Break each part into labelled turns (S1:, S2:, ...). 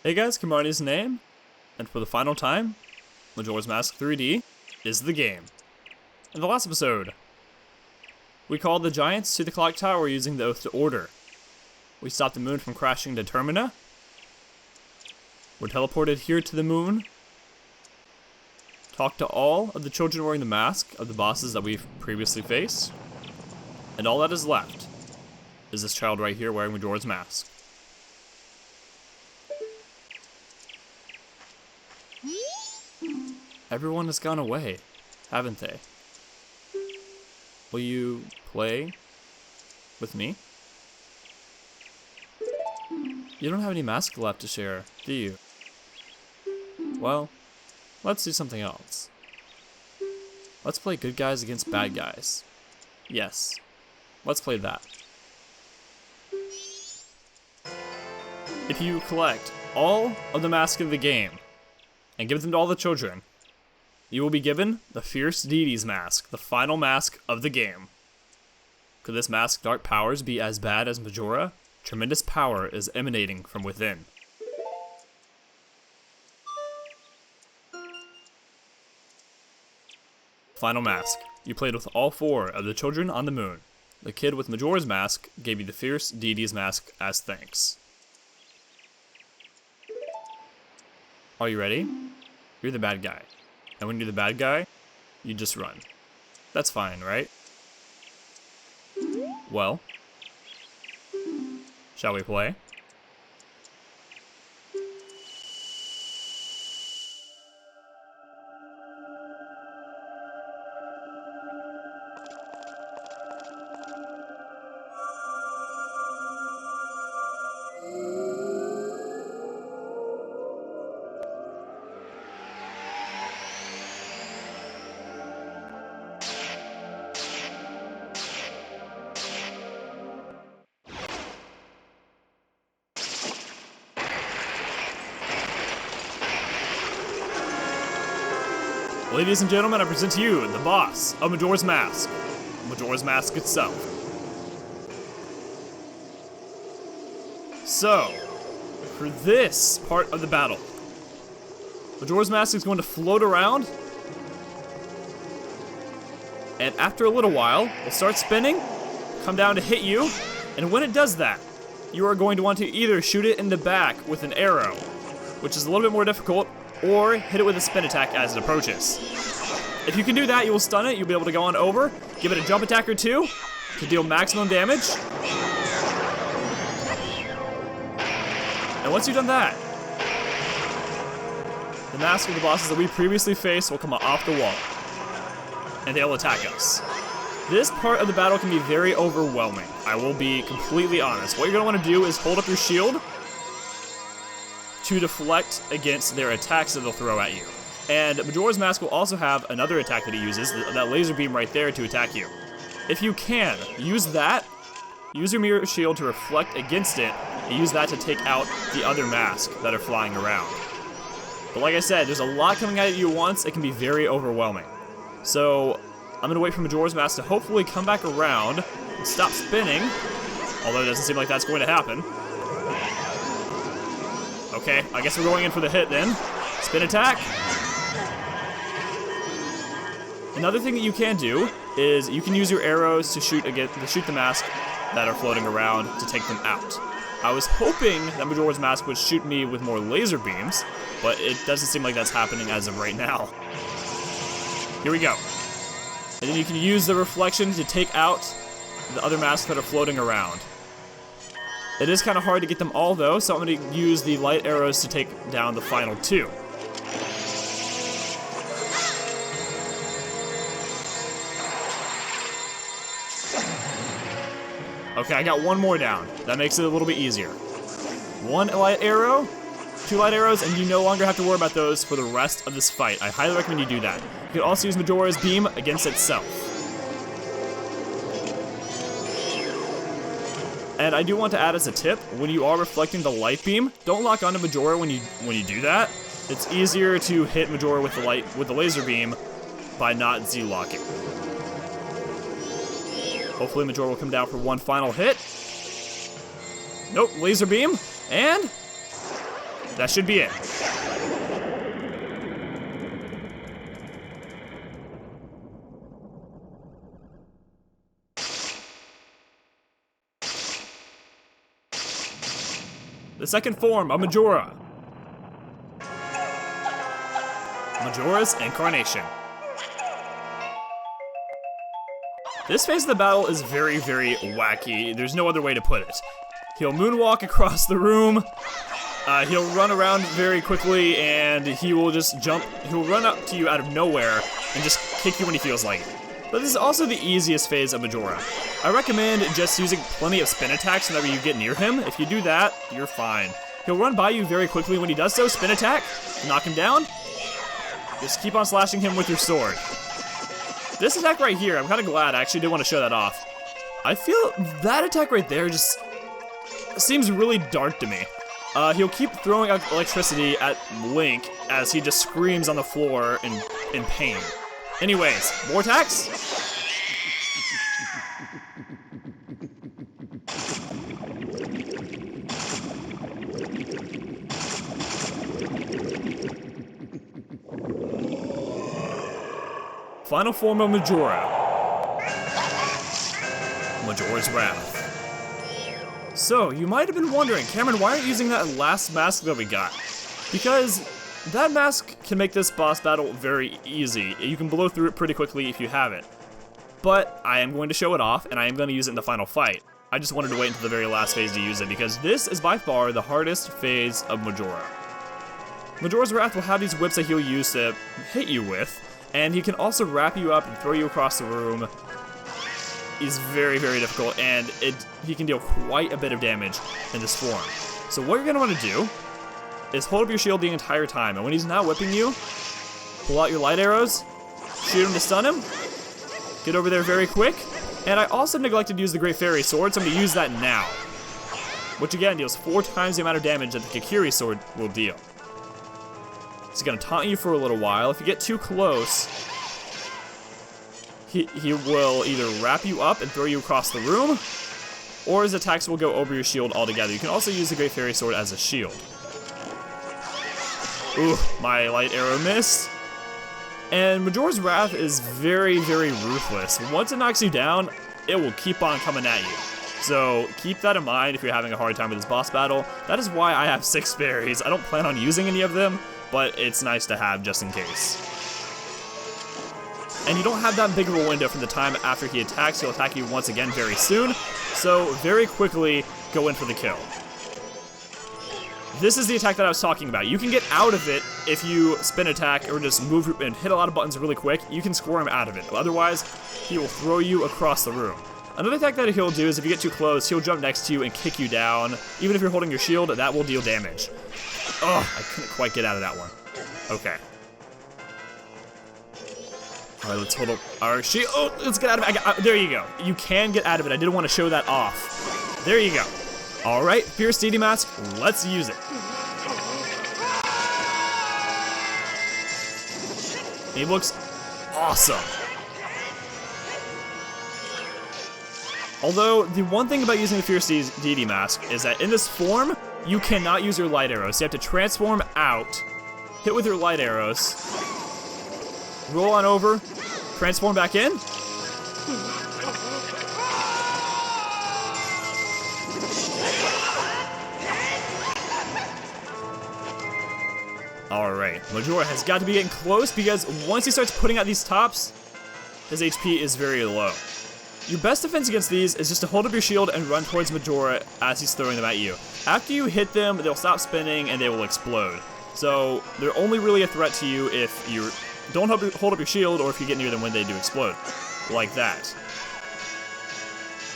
S1: Hey guys, Kamani's name, and for the final time, Majora's Mask 3D is the game. In the last episode, we called the giants to the clock tower using the Oath to Order. We stopped the moon from crashing to Termina. We're teleported here to the moon. Talked to all of the children wearing the mask of the bosses that we've previously faced. And all that is left is this child right here wearing Majora's Mask. Everyone has gone away, haven't they? Will you play with me? You don't have any mask left to share, do you? Well, let's do something else. Let's play good guys against bad guys. Yes, let's play that. If you collect all of the masks of the game and give them to all the children, you will be given the Fierce Deity's mask, the final mask of the game. Could this mask's dark powers be as bad as Majora? Tremendous power is emanating from within. Final mask. You played with all 4 of the children on the moon. The kid with Majora's mask gave you the Fierce Deity's mask as thanks. Are you ready? You're the bad guy. And when you're the bad guy, you just run. That's fine, right? Well, shall we play? Ladies and gentlemen, I present to you the boss of Majora's Mask itself. So, for this part of the battle, Majora's Mask is going to float around, and after a little while, it'll start spinning, come down to hit you, and when it does that, you are going to want to either shoot it in the back with an arrow, which is a little bit more difficult, or hit it with a spin attack as it approaches. If you can do that, you will stun it, you'll be able to go on over, give it a jump attack or 2 to deal maximum damage. And once you've done that, the mask of the bosses that we previously faced will come off the wall, and they'll attack us. This part of the battle can be very overwhelming, I will be completely honest. What you're going to want to do is hold up your shield to deflect against their attacks that they'll throw at you. And Majora's Mask will also have another attack that he uses, that laser beam right there, to attack you. If you can, use that, use your mirror shield to reflect against it, and use that to take out the other masks that are flying around. But like I said, there's a lot coming at you at once, it can be very overwhelming. So, I'm gonna wait for Majora's Mask to hopefully come back around and stop spinning, although it doesn't seem like that's going to happen. Okay, I guess we're going in for the hit then. Spin attack. Another thing that you can do is you can use your arrows to shoot the mask that are floating around to take them out. I was hoping that Majora's Mask would shoot me with more laser beams, but it doesn't seem like that's happening as of right now. Here we go. And then you can use the reflection to take out the other masks that are floating around. It is kind of hard to get them all though, so I'm going to use the light arrows to take down the final 2. Okay, I got 1 more down. That makes it a little bit easier. 1 light arrow, 2 light arrows, and you no longer have to worry about those for the rest of this fight. I highly recommend you do that. You can also use Majora's beam against itself. And I do want to add as a tip, when you are reflecting the light beam, don't lock onto Majora when you do that. It's easier to hit Majora with the laser beam by not Z-locking. Hopefully Majora will come down for 1 final hit. Nope, laser beam, and That should be it. The second form of Majora. Majora's Incarnation. This phase of the battle is very, very wacky. There's no other way to put it. He'll moonwalk across the room. He'll run around very quickly, and he will just jump. He'll run up to you out of nowhere and just kick you when he feels like it. But this is also the easiest phase of Majora. I recommend just using plenty of spin attacks whenever you get near him. If you do that, you're fine. He'll run by you very quickly. When he does so, spin attack, knock him down. Just keep on slashing him with your sword. This attack right here, I'm kind of glad. I actually did want to show that off. I feel that attack right there just seems really dark to me. He'll keep throwing out electricity at Link as he just screams on the floor in pain. Anyways, more attacks? Final form of Majora. Majora's Wrath. So, you might have been wondering, Cameron, why aren't you using that last mask that we got? Because that mask can make this boss battle very easy. You can blow through it pretty quickly if you have it. But I am going to show it off, and I am going to use it in the final fight. I just wanted to wait until the very last phase to use it, because this is by far the hardest phase of Majora. Majora's Wrath will have these whips that he'll use to hit you with, and he can also wrap you up and throw you across the room. Is very, very difficult, and he can deal quite a bit of damage in this form. So what you're going to want to do is hold up your shield the entire time, and when he's not whipping you, pull out your light arrows, shoot him to stun him, get over there very quick, and I also neglected to use the Great Fairy Sword, so I'm going to use that now. Which again deals 4 times the amount of damage that the Kikiri Sword will deal. He's going to taunt you for a little while. If you get too close, he will either wrap you up and throw you across the room, or his attacks will go over your shield altogether. You can also use the Great Fairy Sword as a shield. Ooh, my light arrow missed. And Majora's Wrath is very, very ruthless. Once it knocks you down, it will keep on coming at you. So keep that in mind if you're having a hard time with this boss battle. That is why I have 6 berries. I don't plan on using any of them, but it's nice to have just in case. And you don't have that big of a window from the time after he attacks. He'll attack you once again very soon, so very quickly go in for the kill. This is the attack that I was talking about. You can get out of it if you spin attack or just move and hit a lot of buttons really quick. You can score him out of it. Otherwise, he will throw you across the room. Another attack that he'll do is if you get too close, he'll jump next to you and kick you down. Even if you're holding your shield, that will deal damage. Oh, I couldn't quite get out of that one. Okay. All right, let's hold up our shield. Oh, let's get out of it. There you go. You can get out of it. I didn't want to show that off. There you go. All right, Fierce Deity Mask, let's use it. He looks awesome. Although, the one thing about using the Fierce Deity Mask is that in this form, you cannot use your light arrows. You have to transform out, hit with your light arrows, roll on over, transform back in. Alright, Majora has got to be getting close because once he starts putting out these tops, his HP is very low. Your best defense against these is just to hold up your shield and run towards Majora as he's throwing them at you. After you hit them, they'll stop spinning and they will explode. So they're only really a threat to you if you don't hold up your shield or if you get near them when they do explode. Like that.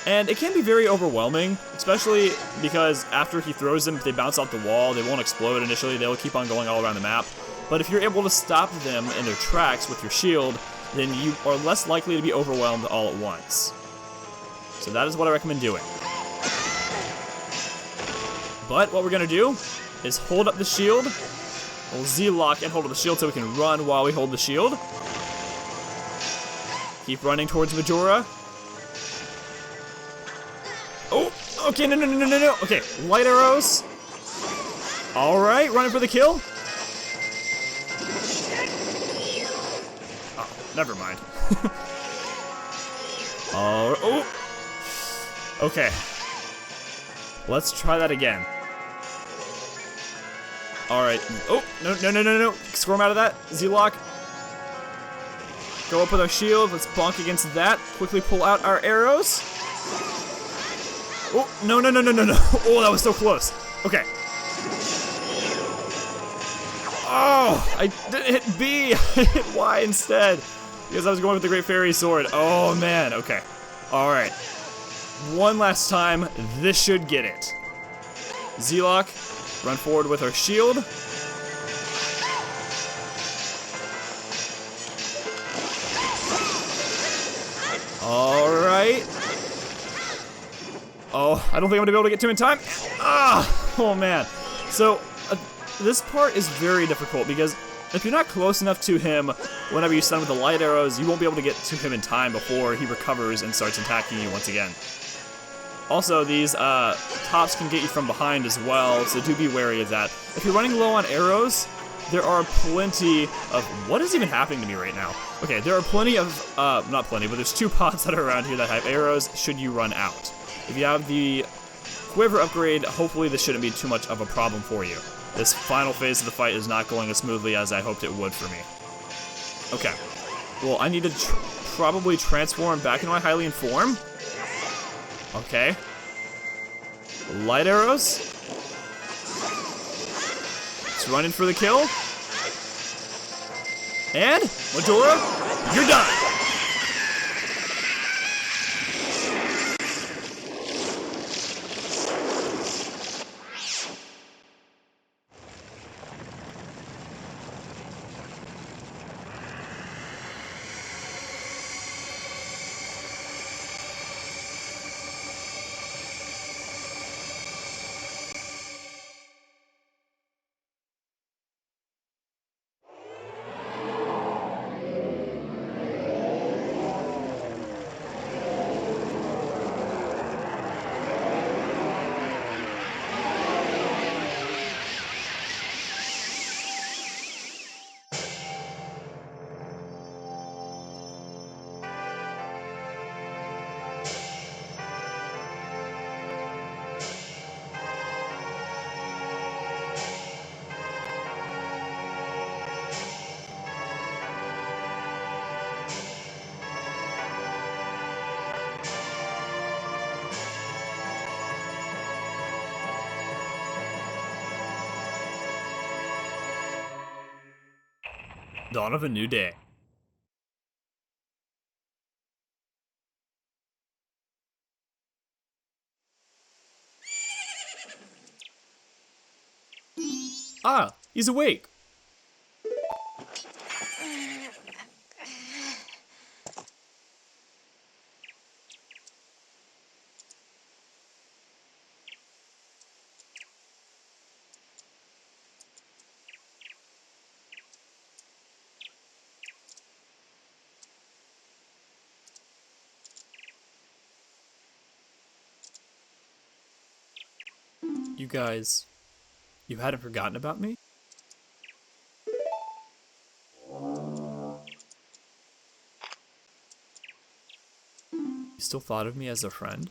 S1: And it can be very overwhelming, especially because after he throws them, if they bounce off the wall, they won't explode initially, they'll keep on going all around the map. But if you're able to stop them in their tracks with your shield, then you are less likely to be overwhelmed all at once. So that is what I recommend doing. But what we're going to do is hold up the shield. We'll Z-lock and hold up the shield so we can run while we hold the shield. Keep running towards Majora. Oh, okay, no. Okay, light arrows. Alright, running for the kill. Oh, never mind. Oh. Okay. Let's try that again. Alright. Oh, no. Squirm out of that. Z-lock. Go up with our shield. Let's bonk against that. Quickly pull out our arrows. Oh, no. Oh, that was so close. Okay. Oh, I didn't hit B. I hit Y instead. Because I was going with the Great Fairy Sword. Oh, man. Okay. Alright. One last time. This should get it. Z-lock. Run forward with our shield. Alright. Oh, I don't think I'm gonna be able to get to him in time. Ah! Oh man. So, this part is very difficult because if you're not close enough to him whenever you stun him with the light arrows, you won't be able to get to him in time before he recovers and starts attacking you once again. Also, these tops can get you from behind as well, so do be wary of that. If you're running low on arrows, there are plenty of... What is even happening to me right now? Okay, there are plenty of... not plenty, but there's 2 pots that are around here that have arrows should you run out. If you have the quiver upgrade, hopefully this shouldn't be too much of a problem for you. This final phase of the fight is not going as smoothly as I hoped it would for me. Okay. Well, I need to probably transform back into my Hylian form. Okay. Light arrows. Let's run in for the kill. And, Majora, you're done! Dawn of a new day. Ah, he's awake. You guys, you hadn't forgotten about me? You still thought of me as a friend?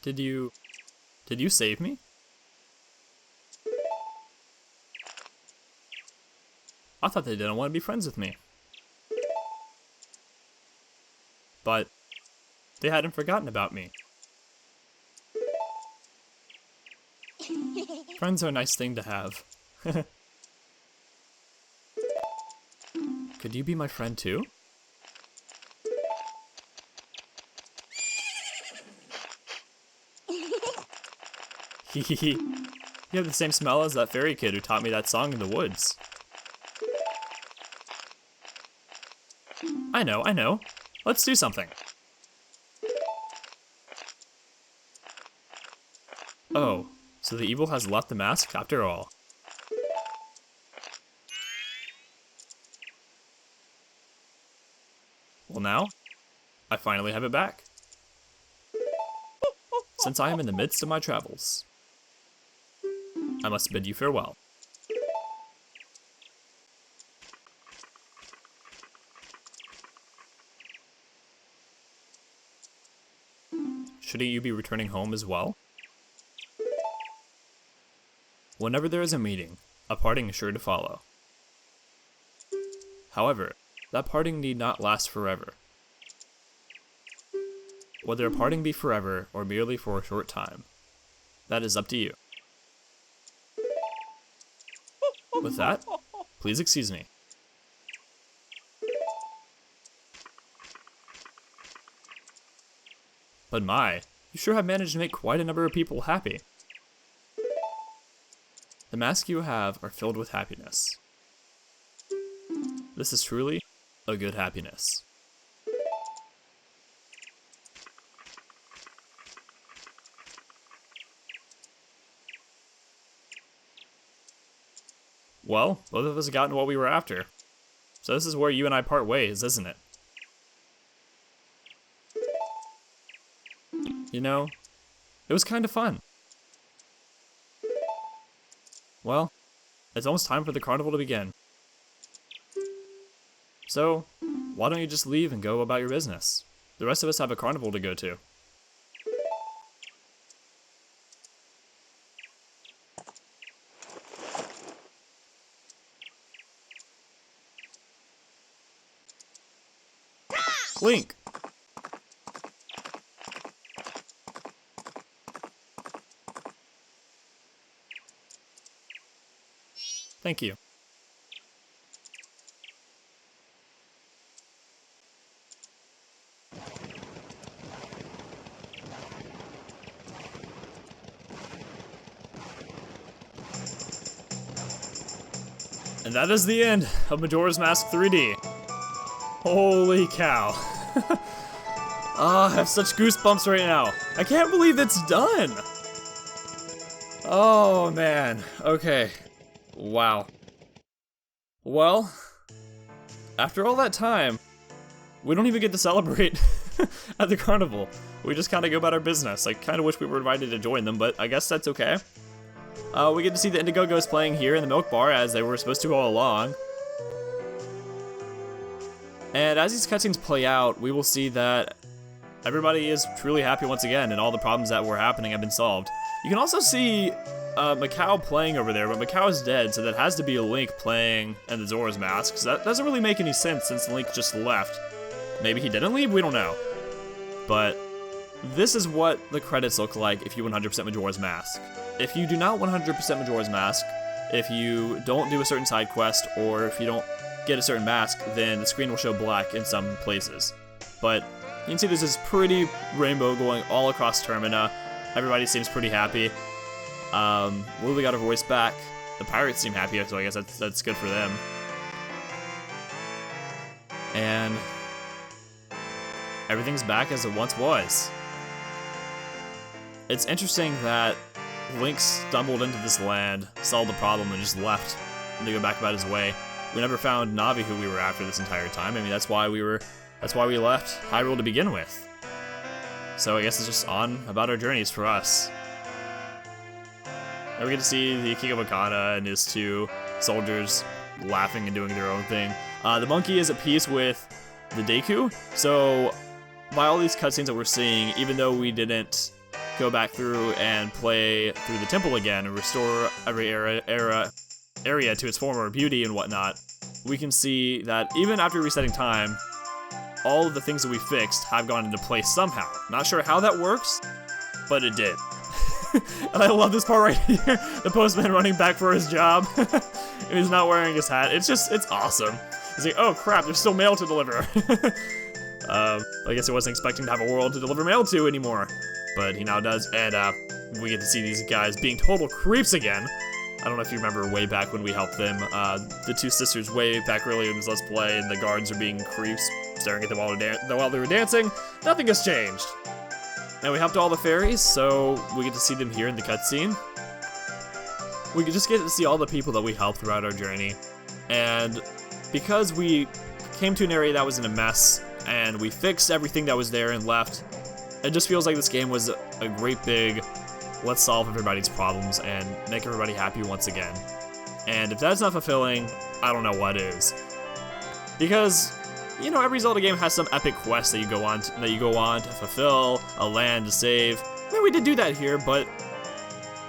S1: Did you save me? I thought they didn't want to be friends with me. but they hadn't forgotten about me. Friends are a nice thing to have. Could you be my friend too? Hehehe. You have the same smell as that fairy kid who taught me that song in the woods. I know. Let's do something. Oh, so the evil has left the mask after all. Well now, I finally have it back. Since I am in the midst of my travels, I must bid you farewell. Shouldn't you be returning home as well? Whenever there is a meeting, a parting is sure to follow. However, that parting need not last forever. Whether a parting be forever or merely for a short time, that is up to you. With that, please excuse me. But my, you sure have managed to make quite a number of people happy. The masks you have are filled with happiness. This is truly a good happiness. Well, both of us have gotten what we were after. So this is where you and I part ways, isn't it? You know, it was kind of fun. Well, it's almost time for the carnival to begin. So, why don't you just leave and go about your business? The rest of us have a carnival to go to. Link! Thank you. And that is the end of Majora's Mask 3D. Holy cow. I have such goosebumps right now. I can't believe it's done. Oh man, okay. Wow. Well, after all that time, we don't even get to celebrate at the carnival. We just kind of go about our business. I kind of wish we were invited to join them, but I guess that's okay. We get to see the Indiegogos playing here in the Milk Bar as they were supposed to all along. And as these cutscenes play out, we will see that everybody is truly happy once again and all the problems that were happening have been solved. You can also see Macau playing over there, but Macau is dead, so that has to be a Link playing in the Zora's Mask, because that doesn't really make any sense since Link just left. Maybe he didn't leave, we don't know. But this is what the credits look like if you 100% Majora's Mask. If you do not 100% Majora's Mask, if you don't do a certain side quest, or if you don't get a certain mask, then the screen will show black in some places. But you can see there's this pretty rainbow going all across Termina. Everybody seems pretty happy. Lily got her voice back. The pirates seem happy, so I guess that's good for them. And everything's back as it once was. It's interesting that Link stumbled into this land, solved the problem, and just left to go back about his way. We never found Navi, who we were after this entire time. I mean, that's why we left Hyrule to begin with. So I guess it's just on about our journeys for us. And we get to see the King of Wakanda and his two soldiers laughing and doing their own thing. The monkey is at peace with the Deku. So by all these cutscenes that we're seeing, even though we didn't go back through and play through the temple again and restore every area to its former beauty and whatnot, we can see that even after resetting time, all of the things that we fixed have gone into place somehow. Not sure how that works, but it did. And I love this part right here. The postman running back for his job. And he's not wearing his hat. It's awesome. He's like, oh crap, there's still mail to deliver. I guess he wasn't expecting to have a world to deliver mail to anymore. But he now does, and we get to see these guys being total creeps again. I don't know if you remember way back when we helped them, the two sisters way back earlier in this Let's Play, and the guards are being creeps, staring at them while they were dancing. Nothing has changed. And we helped all the fairies, so we get to see them here in the cutscene. We just get to see all the people that we helped throughout our journey. And because we came to an area that was in a mess, and we fixed everything that was there and left, it just feels like this game was a great big, let's solve everybody's problems and make everybody happy once again. And if that's not fulfilling, I don't know what is. Because, you know, every Zelda game has some epic quest that you go on to fulfill, a land to save. I mean, we did do that here, but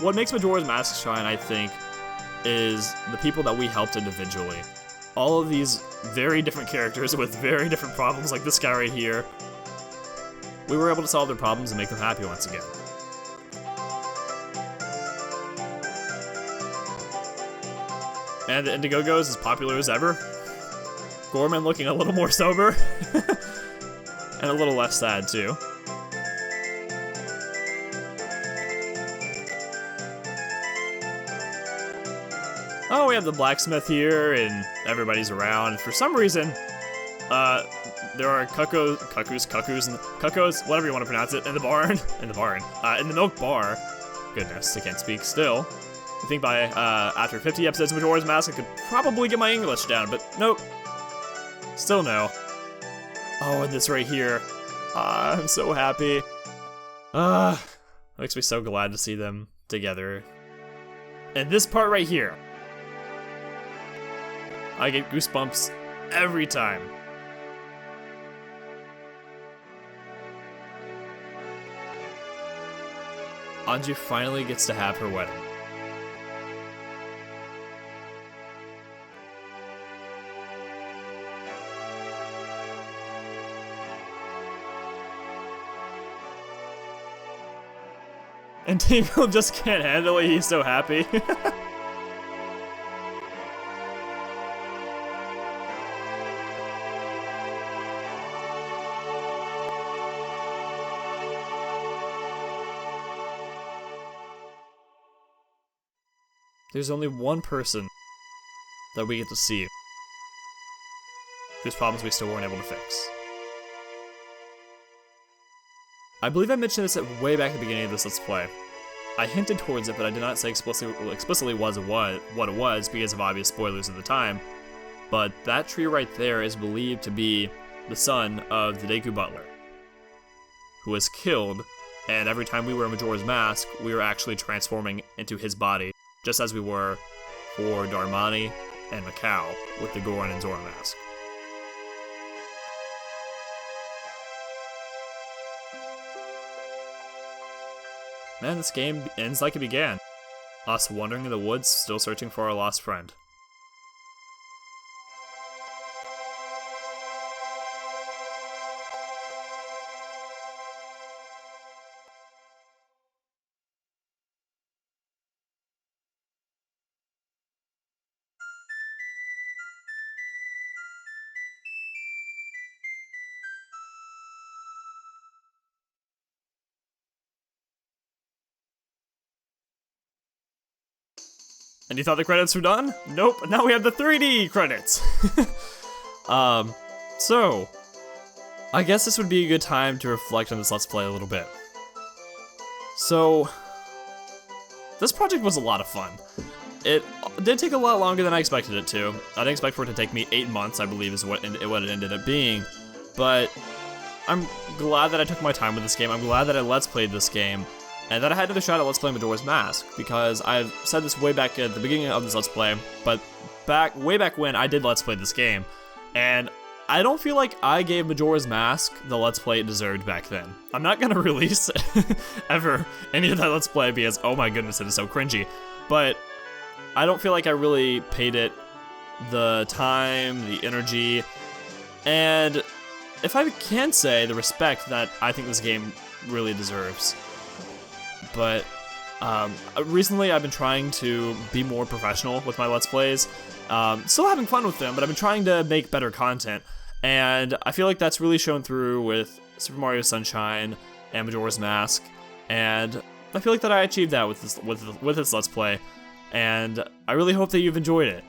S1: what makes Majora's Mask shine, I think, is the people that we helped individually. All of these very different characters with very different problems, like this guy right here, we were able to solve their problems and make them happy once again. And the Indiegogo is as popular as ever. Gorman looking a little more sober. And a little less sad, too. Oh, we have the Blacksmith here, and everybody's around. For some reason, there are cuckoos, whatever you want to pronounce it, in the barn. In the milk bar. Goodness, I can't speak still. I think by, after 50 episodes of Majora's Mask, I could probably get my English down, but nope. Still no. Oh, and this right here. I'm so happy. Makes me so glad to see them together. And this part right here. I get goosebumps every time. Anju finally gets to have her wedding. And Tingle just can't handle it, he's so happy. There's only one person that we get to see whose problems we still weren't able to fix. I believe I mentioned this way back at the beginning of this Let's Play. I hinted towards it, but I did not say explicitly what it was because of obvious spoilers at the time. But that tree right there is believed to be the son of the Deku Butler, who was killed, and every time we were in Majora's Mask, we were actually transforming into his body, just as we were for Darmani and Macau with the Goron and Zora mask. Man, this game ends like it began. Us wandering in the woods, still searching for our lost friend. And you thought the credits were done? Nope, now we have the 3D credits! So, I guess this would be a good time to reflect on this Let's Play a little bit. So, this project was a lot of fun. It did take a lot longer than I expected it to. I didn't expect for it to take me 8 months, I believe is what it ended up being. But, I'm glad that I took my time with this game. I'm glad that I Let's Played this game. And that I had another shot at Let's Play Majora's Mask, because I've said this way back at the beginning of this Let's Play, but way back when I did Let's Play this game, and I don't feel like I gave Majora's Mask the Let's Play it deserved back then. I'm not gonna release ever any of that Let's Play because, oh my goodness, it is so cringy, but I don't feel like I really paid it the time, the energy, and if I can say, the respect that I think this game really deserves. But recently I've been trying to be more professional with my Let's Plays. Still having fun with them, but I've been trying to make better content. And I feel like that's really shown through with Super Mario Sunshine and Majora's Mask. And I feel like that I achieved that with this Let's Play. And I really hope that you've enjoyed it.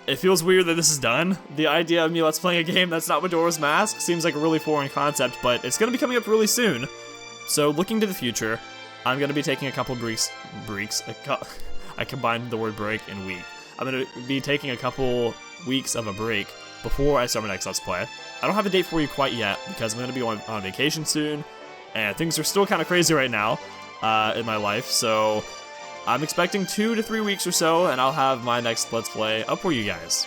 S1: It feels weird that this is done. The idea of me Let's Playing a game that's not Majora's Mask seems like a really foreign concept, but it's going to be coming up really soon. So looking to the future, I'm going to be taking a couple I combined the word break and week. I'm going to be taking a couple weeks of a break before I start my next Let's Play. I don't have a date for you quite yet because I'm going to be on vacation soon, and things are still kind of crazy right now in my life, so I'm expecting 2 to 3 weeks or so, and I'll have my next Let's Play up for you guys.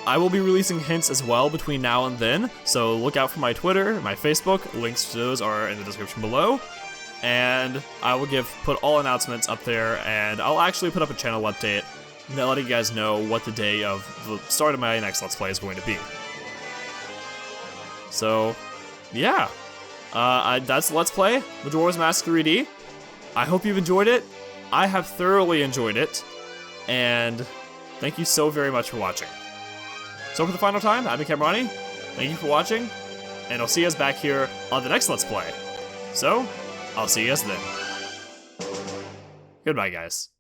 S1: I will be releasing hints as well between now and then, so look out for my Twitter, my Facebook, links to those are in the description below, and I will put all announcements up there, and I'll actually put up a channel update letting you guys know what the day of the start of my next Let's Play is going to be. So, yeah. That's Let's Play Majora's Mask 3D. I hope you've enjoyed it. I have thoroughly enjoyed it. And thank you so very much for watching. So for the final time, I've been Camerani. Thank you for watching. And I'll see you guys back here on the next Let's Play. So, I'll see you guys then. Goodbye, guys.